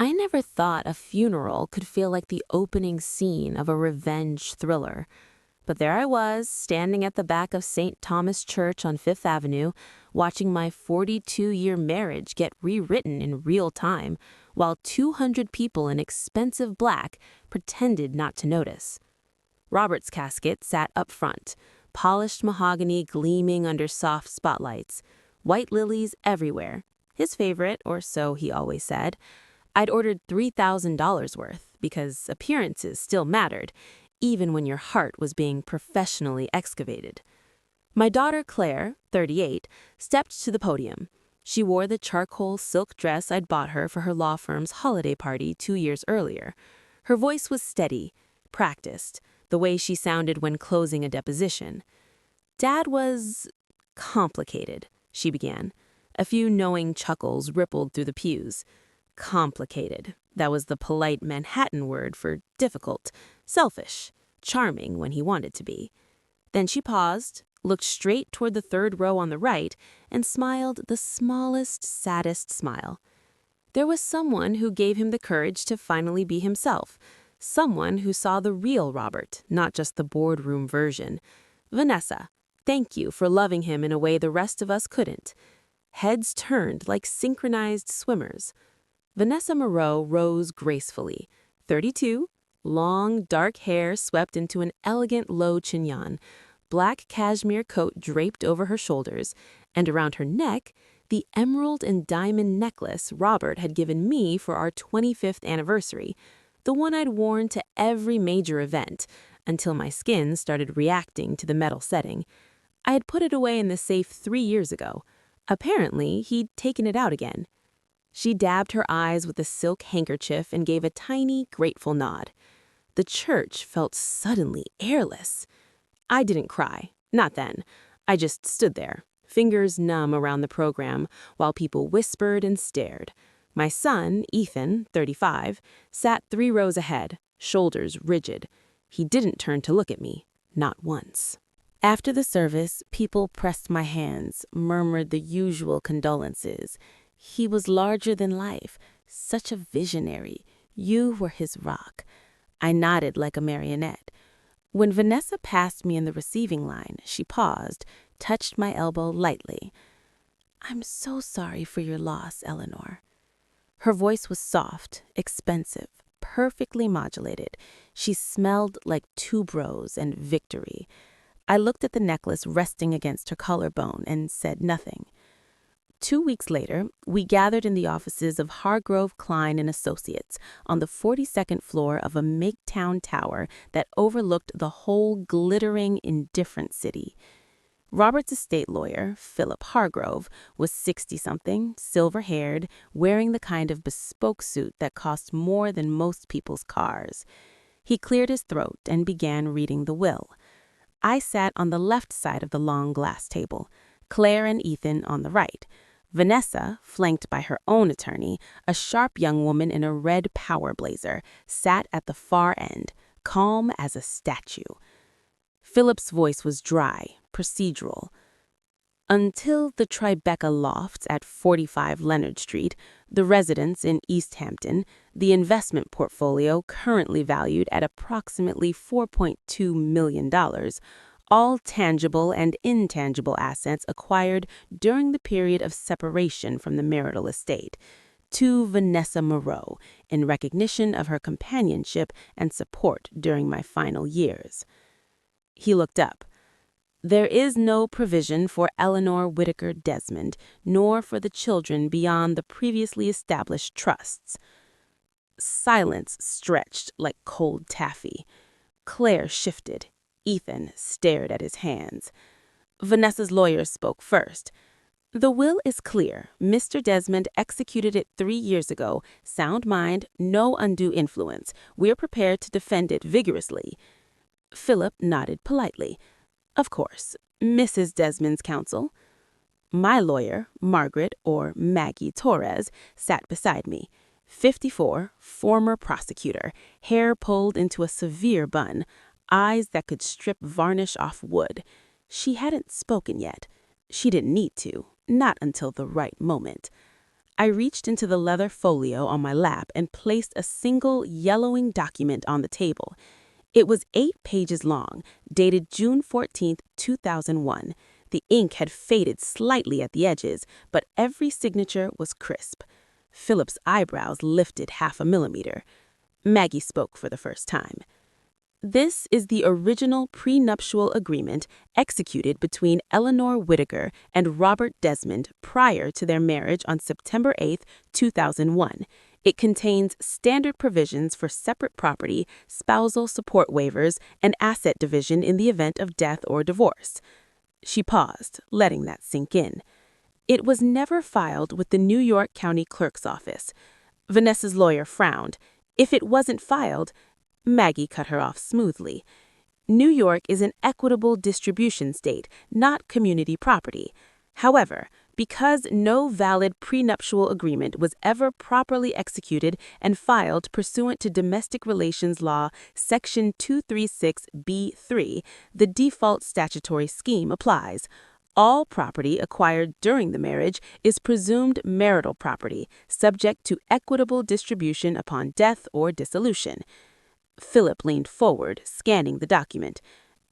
I never thought a funeral could feel like the opening scene of a revenge thriller. But there I was, standing at the back of St. Thomas Church on Fifth Avenue, watching my 42-year marriage get rewritten in real time, while 200 people in expensive black pretended not to notice. Robert's casket sat up front, polished mahogany gleaming under soft spotlights, white lilies everywhere. His favorite, or so he always said. I'd ordered $3,000 worth, because appearances still mattered, even when your heart was being professionally excavated. My daughter Claire, 38, stepped to the podium. She wore the charcoal silk dress I'd bought her for her law firm's holiday party 2 years earlier. Her voice was steady, practiced, the way she sounded when closing a deposition. Dad was complicated, she began. A few knowing chuckles rippled through the pews. Complicated. That was the polite Manhattan word for difficult, selfish, charming when he wanted to be. Then she paused, looked straight toward the third row on the right, and smiled the smallest, saddest smile. There was someone who gave him the courage to finally be himself, someone who saw the real Robert, not just the boardroom version. Vanessa, thank you for loving him in a way the rest of us couldn't. Heads turned like synchronized swimmers. Vanessa Moreau rose gracefully, 32, long, dark hair swept into an elegant low chignon, black cashmere coat draped over her shoulders, and around her neck, the emerald and diamond necklace Robert had given me for our 25th anniversary, the one I'd worn to every major event, until my skin started reacting to the metal setting. I had put it away in the safe 3 years ago. Apparently, he'd taken it out again. She dabbed her eyes with a silk handkerchief and gave a tiny, grateful nod. The church felt suddenly airless. I didn't cry, not then. I just stood there, fingers numb around the program, while people whispered and stared. My son, Ethan, 35, sat 3 rows ahead, shoulders rigid. He didn't turn to look at me, not once. After the service, people pressed my hands, murmured the usual condolences. He was larger than life, such a visionary. You were his rock. I nodded like a marionette. When Vanessa passed me in the receiving line, she paused, touched my elbow lightly. I'm so sorry for your loss, Eleanor. Her voice was soft, expensive, perfectly modulated. She smelled like tuberose and victory. I looked at the necklace resting against her collarbone and said nothing. 2 weeks later, we gathered in the offices of Hargrove, Klein and Associates on the 42nd floor of a Midtown tower that overlooked the whole glittering, indifferent city. Robert's estate lawyer, Philip Hargrove, was 60-something, silver-haired, wearing the kind of bespoke suit that cost more than most people's cars. He cleared his throat and began reading the will. I sat on the left side of the long glass table, Claire and Ethan on the right. Vanessa, flanked by her own attorney, a sharp young woman in a red power blazer, sat at the far end, calm as a statue. Philip's voice was dry, procedural. Until the Tribeca Loft at 45 Leonard Street, the residence in East Hampton, the investment portfolio currently valued at approximately $4.2 million, all tangible and intangible assets acquired during the period of separation from the marital estate, to Vanessa Moreau in recognition of her companionship and support during my final years. He looked up. There is no provision for Eleanor Whittaker Desmond, nor for the children beyond the previously established trusts. Silence stretched like cold taffy. Claire shifted. Ethan stared at his hands. Vanessa's lawyer spoke first. The will is clear. Mr. Desmond executed it 3 years ago. Sound mind, no undue influence. We're prepared to defend it vigorously. Philip nodded politely. Of course, Mrs. Desmond's counsel. My lawyer, Margaret, or Maggie Torres, sat beside me. 54, former prosecutor, hair pulled into a severe bun, eyes that could strip varnish off wood. She hadn't spoken yet. She didn't need to, not until the right moment. I reached into the leather folio on my lap and placed a single yellowing document on the table. It was 8 pages long, dated June 14, 2001. The ink had faded slightly at the edges, but every signature was crisp. Philip's eyebrows lifted 0.5 millimeter. Maggie spoke for the first time. This is the original prenuptial agreement executed between Eleanor Whittaker and Robert Desmond prior to their marriage on September 8, 2001. It contains standard provisions for separate property, spousal support waivers, and asset division in the event of death or divorce. She paused, letting that sink in. It was never filed with the New York County Clerk's office. Vanessa's lawyer frowned. If it wasn't filed, Maggie cut her off smoothly. New York is an equitable distribution state, not community property. However, because no valid prenuptial agreement was ever properly executed and filed pursuant to Domestic Relations Law, Section 236B3, the default statutory scheme applies. All property acquired during the marriage is presumed marital property, subject to equitable distribution upon death or dissolution. Philip leaned forward, scanning the document.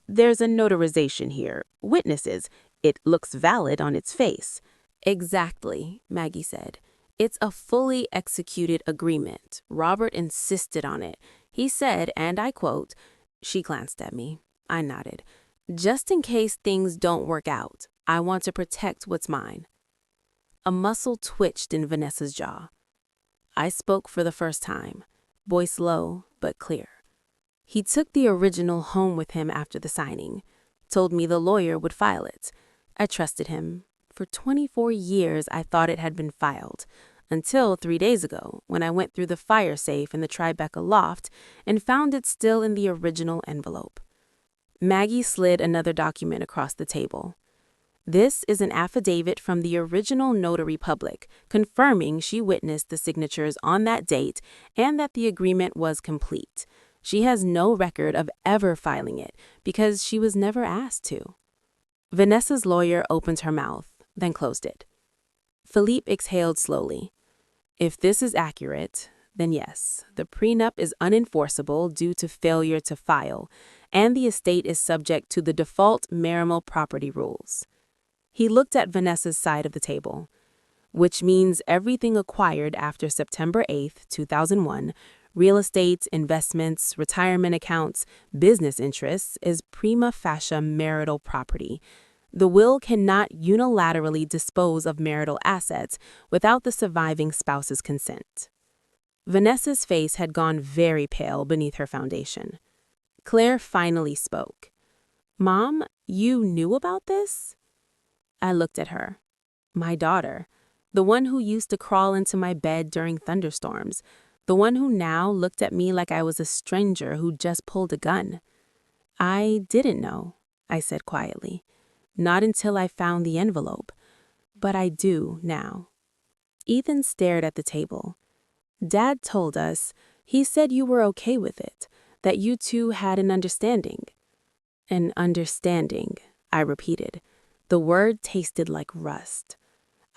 There's a notarization here. Witnesses. It looks valid on its face. Exactly, Maggie said. It's a fully executed agreement. Robert insisted on it. He said, and I quote, she glanced at me. I nodded. Just in case things don't work out, I want to protect what's mine. A muscle twitched in Vanessa's jaw. I spoke for the first time, voice low but clear. He took the original home with him after the signing, told me the lawyer would file it. I trusted him. For 24 years, I thought it had been filed, until 3 days ago when I went through the fire safe in the Tribeca Loft and found it still in the original envelope. Maggie slid another document across the table. This is an affidavit from the original notary public, confirming she witnessed the signatures on that date and that the agreement was complete. She has no record of ever filing it because she was never asked to. Vanessa's lawyer opened her mouth, then closed it. Philippe exhaled slowly. If this is accurate, then yes, the prenup is unenforceable due to failure to file, and the estate is subject to the default marital property rules. He looked at Vanessa's side of the table, which means everything acquired after September 8, 2001, real estate, investments, retirement accounts, business interests, is prima facie marital property. The will cannot unilaterally dispose of marital assets without the surviving spouse's consent. Vanessa's face had gone very pale beneath her foundation. Claire finally spoke. Mom, you knew about this? I looked at her. My daughter, the one who used to crawl into my bed during thunderstorms, the one who now looked at me like I was a stranger who just pulled a gun. I didn't know, I said quietly. Not until I found the envelope. But I do now. Ethan stared at the table. Dad told us, he said you were okay with it, that you two had an understanding. An understanding, I repeated. The word tasted like rust.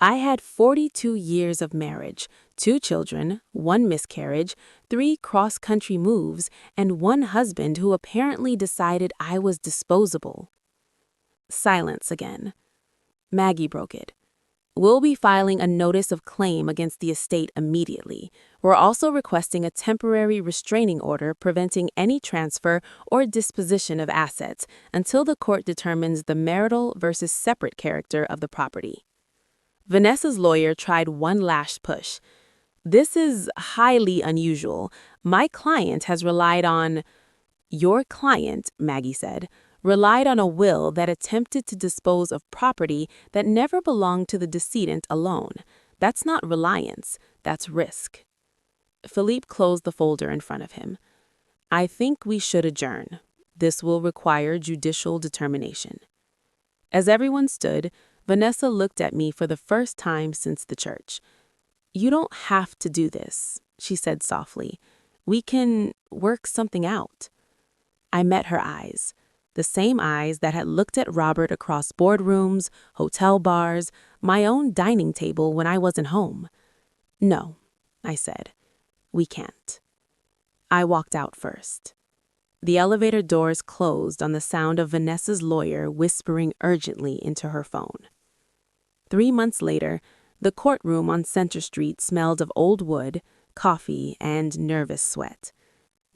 I had 42 years of marriage, 2 children, 1 miscarriage, 3 cross-country moves, and 1 husband who apparently decided I was disposable. Silence again. Maggie broke it. We'll be filing a notice of claim against the estate immediately. We're also requesting a temporary restraining order preventing any transfer or disposition of assets until the court determines the marital versus separate character of the property. Vanessa's lawyer tried one last push. This is highly unusual. My client has relied on... Your client, Maggie said, relied on a will that attempted to dispose of property that never belonged to the decedent alone. That's not reliance, that's risk. Philippe closed the folder in front of him. I think we should adjourn. This will require judicial determination. As everyone stood, Vanessa looked at me for the first time since the church. You don't have to do this, she said softly. We can work something out. I met her eyes. The same eyes that had looked at Robert across boardrooms, hotel bars, my own dining table when I wasn't home. No, I said. We can't. I walked out first. The elevator doors closed on the sound of Vanessa's lawyer whispering urgently into her phone. 3 months later, the courtroom on Center Street smelled of old wood, coffee, and nervous sweat.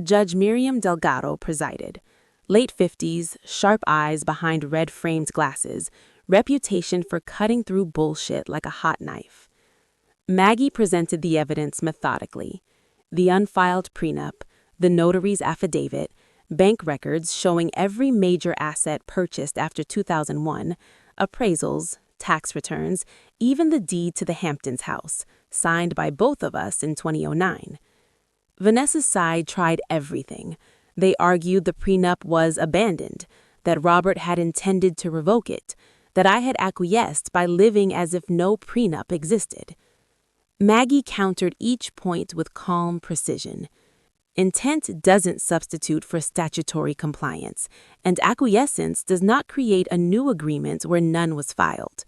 Judge Miriam Delgado presided. Late 50s, sharp eyes behind red-framed glasses, reputation for cutting through bullshit like a hot knife. Maggie presented the evidence methodically. The unfiled prenup, the notary's affidavit, bank records showing every major asset purchased after 2001, appraisals, tax returns, even the deed to the Hamptons house, signed by both of us in 2009. Vanessa's side tried everything. They argued the prenup was abandoned, that Robert had intended to revoke it, that I had acquiesced by living as if no prenup existed. Maggie countered each point with calm precision. Intent doesn't substitute for statutory compliance, and acquiescence does not create a new agreement where none was filed.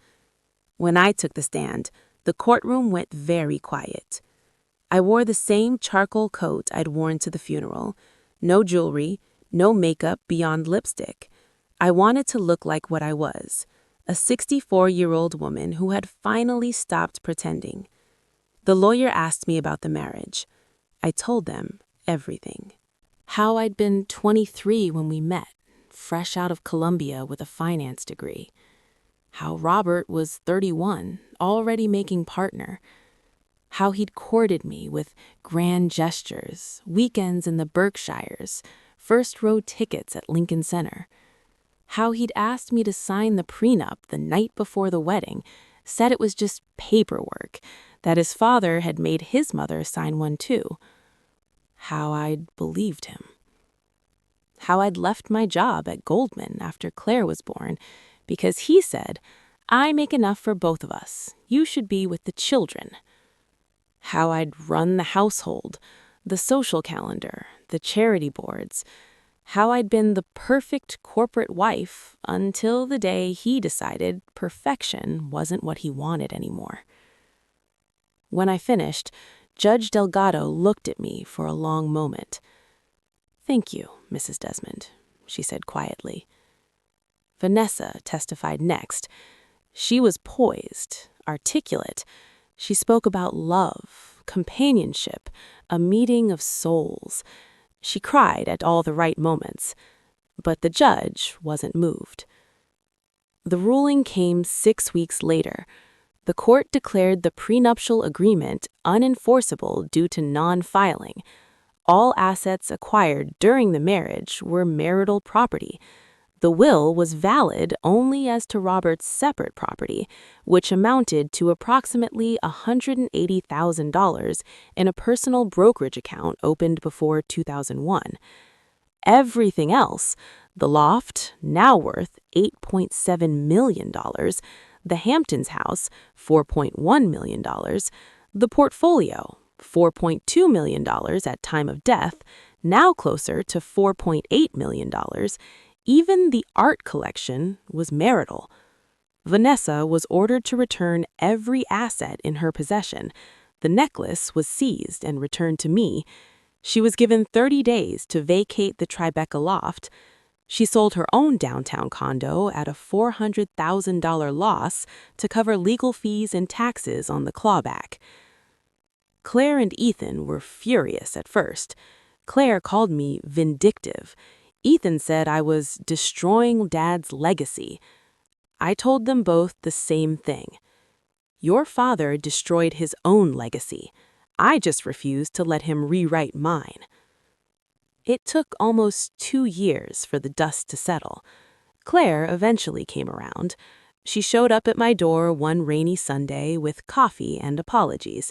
When I took the stand, the courtroom went very quiet. I wore the same charcoal coat I'd worn to the funeral. No jewelry, no makeup beyond lipstick. I wanted to look like what I was, a 64-year-old woman who had finally stopped pretending. The lawyer asked me about the marriage. I told them everything. How I'd been 23 when we met, fresh out of Columbia with a finance degree. How Robert was 31, already making partner. How he'd courted me with grand gestures, weekends in the Berkshires, first-row tickets at Lincoln Center. How he'd asked me to sign the prenup the night before the wedding, said it was just paperwork, that his father had made his mother sign one too. How I'd believed him. How I'd left my job at Goldman after Claire was born because he said, "I make enough for both of us. You should be with the children." How I'd run the household, the social calendar, the charity boards. How I'd been the perfect corporate wife until the day he decided perfection wasn't what he wanted anymore. When I finished, Judge Delgado looked at me for a long moment. "Thank you, Mrs. Desmond," she said quietly. Vanessa testified next. She was poised, articulate. She spoke about love, companionship, a meeting of souls. She cried at all the right moments. But the judge wasn't moved. The ruling came 6 weeks later. The court declared the prenuptial agreement unenforceable due to non-filing. All assets acquired during the marriage were marital property. The will was valid only as to Robert's separate property, which amounted to approximately $180,000 in a personal brokerage account opened before 2001. Everything else, the loft, now worth $8.7 million, the Hamptons house, $4.1 million, the portfolio, $4.2 million at time of death, now closer to $4.8 million, even the art collection was marital. Vanessa was ordered to return every asset in her possession. The necklace was seized and returned to me. She was given 30 days to vacate the Tribeca loft. She sold her own downtown condo at a $400,000 loss to cover legal fees and taxes on the clawback. Claire and Ethan were furious at first. Claire called me vindictive. Ethan said I was destroying Dad's legacy. I told them both the same thing. Your father destroyed his own legacy. I just refused to let him rewrite mine. It took almost 2 years for the dust to settle. Claire eventually came around. She showed up at my door one rainy Sunday with coffee and apologies.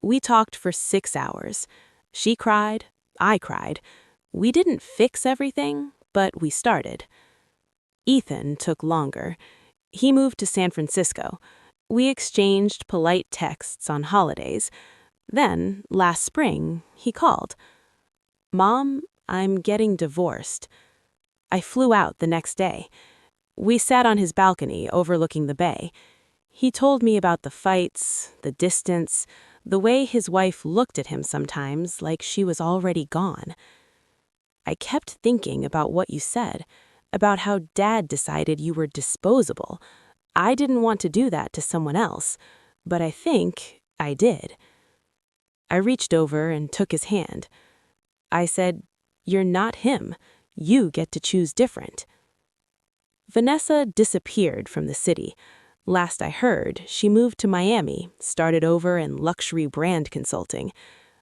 We talked for 6 hours. She cried, I cried. We didn't fix everything, but we started. Ethan took longer. He moved to San Francisco. We exchanged polite texts on holidays. Then, last spring, he called. "Mom, I'm getting divorced." I flew out the next day. We sat on his balcony overlooking the bay. He told me about the fights, the distance, the way his wife looked at him sometimes like she was already gone. I kept thinking about what you said, about how Dad decided you were disposable. I didn't want to do that to someone else, but I think I did. I reached over and took his hand. I said, "You're not him. You get to choose different." Vanessa disappeared from the city. Last I heard, she moved to Miami, started over in luxury brand consulting.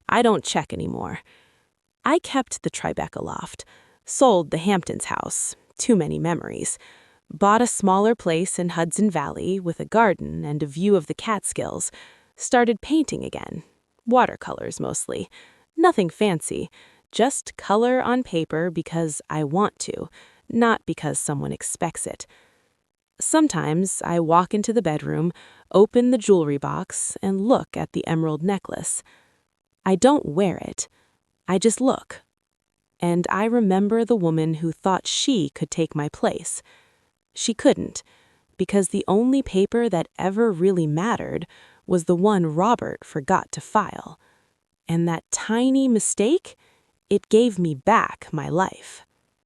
I don't check anymore. I kept the Tribeca loft, sold the Hamptons house, too many memories, bought a smaller place in Hudson Valley with a garden and a view of the Catskills, started painting again, watercolors mostly, nothing fancy, just color on paper because I want to, not because someone expects it. Sometimes I walk into the bedroom, open the jewelry box, and look at the emerald necklace. I don't wear it. I just look. And I remember the woman who thought she could take my place. She couldn't, because the only paper that ever really mattered was the one Robert forgot to file. And that tiny mistake, it gave me back my life.